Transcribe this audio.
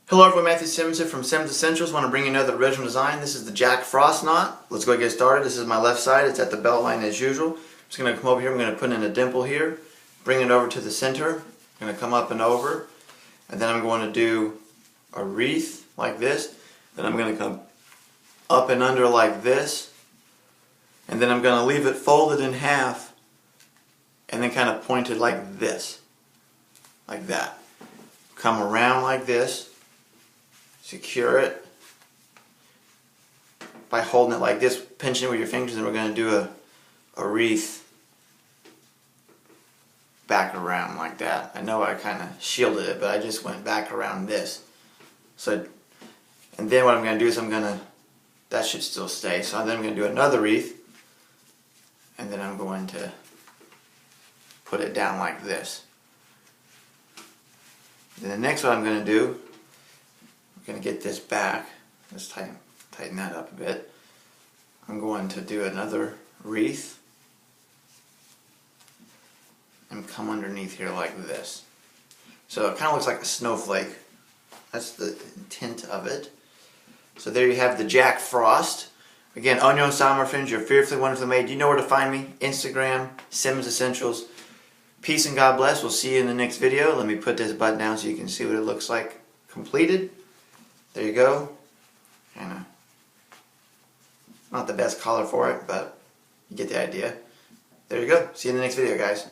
Hello everyone, Matthew Simmons here from SimmonsEssentials. I want to bring you another original design. This is the Jack Frost knot. Let's go get started. This is my left side. It's at the belt line as usual. I'm just going to come over here. I'm going to put in a dimple here. Bring it over to the center. I'm going to come up and over. And then I'm going to do a wreath like this. Then I'm going to come up and under like this. And then I'm going to leave it folded in half. And then kind of pointed like this. Like that. Come around like this. Secure it by holding it like this, pinching it with your fingers, and we're going to do a wreath back around like that. I know I kind of shielded it, but I just went back around this. So, and then what I'm going to do is that should still stay. So then I'm going to do another wreath, and then I'm going to put it down like this. Then the next one I'm going to do, I'm going to get this back. Let's tighten that up a bit. I'm going to do another wreath and come underneath here like this. So it kind of looks like a snowflake. That's the intent of it. So there you have the Jack Frost. Again, own your own style, my friends. You're fearfully, wonderfully made. You know where to find me. Instagram, SimmonsEssentials. Peace and God bless. We'll see you in the next video. Let me put this button down so you can see what it looks like completed. There you go. Not the best color for it, but you get the idea. There you go. See you in the next video, guys.